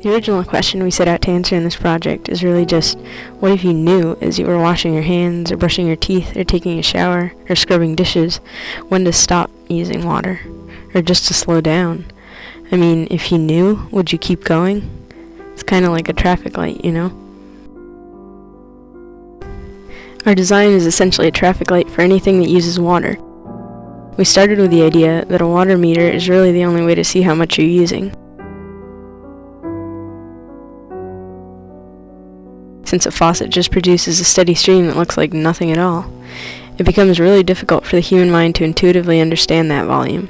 The original question we set out to answer in this project is really just, what if you knew as you were washing your hands or brushing your teeth or taking a shower or scrubbing dishes when to stop using water or just to slow down? I mean, if you knew, would you keep going? It's kind of like a traffic light, you know? Our design is essentially a traffic light for anything that uses water. We started with the idea that a water meter is really the only way to see how much you're using. Since a faucet just produces a steady stream that looks like nothing at all, it becomes really difficult for the human mind to intuitively understand that volume.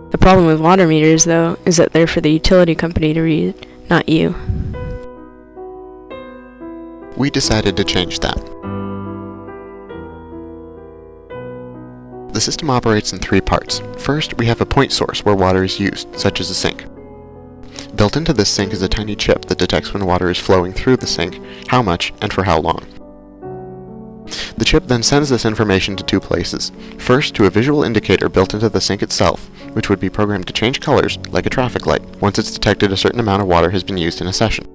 The problem with water meters, though, is that they're for the utility company to read, not you. We decided to change that. The system operates in three parts. First, we have a point source where water is used, such as a sink. Built into this sink is a tiny chip that detects when water is flowing through the sink, how much, and for how long. The chip then sends this information to two places. First, to a visual indicator built into the sink itself, which would be programmed to change colors, like a traffic light, once it's detected a certain amount of water has been used in a session.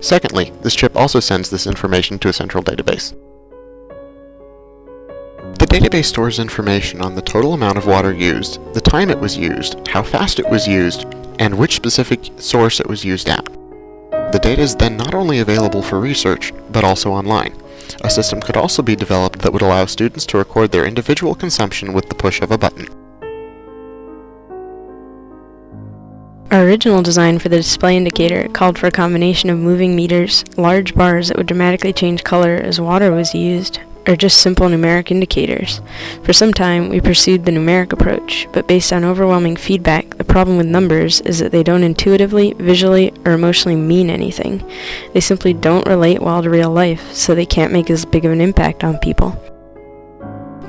Secondly, this chip also sends this information to a central database. The database stores information on the total amount of water used, the time it was used, how fast it was used, and which specific source it was used at. The data is then not only available for research, but also online. A system could also be developed that would allow students to record their individual consumption with the push of a button. Our original design for the display indicator called for a combination of moving meters, large bars that would dramatically change color as water was used, or just simple numeric indicators. For some time, we pursued the numeric approach, but based on overwhelming feedback, the problem with numbers is that they don't intuitively, visually, or emotionally mean anything. They simply don't relate well to real life, so they can't make as big of an impact on people.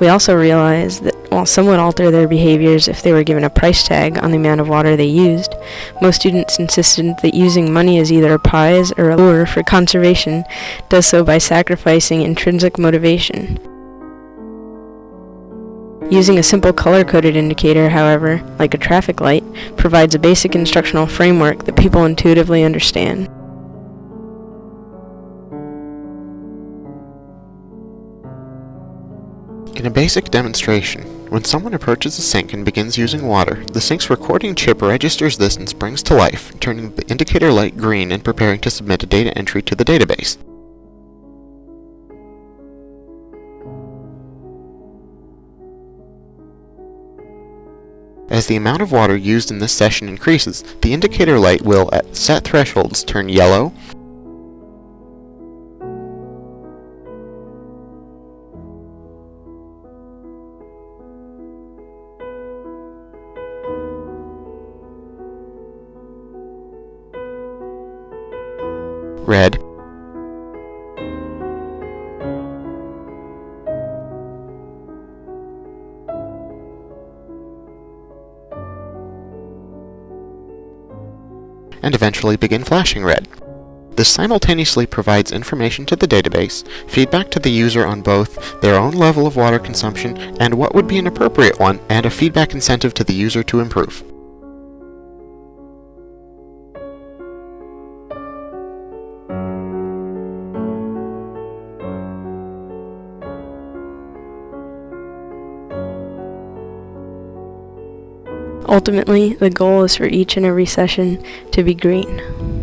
We also realized that while some would alter their behaviors if they were given a price tag on the amount of water they used, most students insisted that using money as either a prize or a lure for conservation does so by sacrificing intrinsic motivation. Using a simple color-coded indicator, however, like a traffic light, provides a basic instructional framework that people intuitively understand. In a basic demonstration, when someone approaches a sink and begins using water, the sink's recording chip registers this and springs to life, turning the indicator light green and preparing to submit a data entry to the database. As the amount of water used in this session increases, the indicator light will, at set thresholds, turn yellow, red, and eventually begin flashing red. This simultaneously provides information to the database, feedback to the user on both their own level of water consumption and what would be an appropriate one, and a feedback incentive to the user to improve. Ultimately, the goal is for each and every session to be green.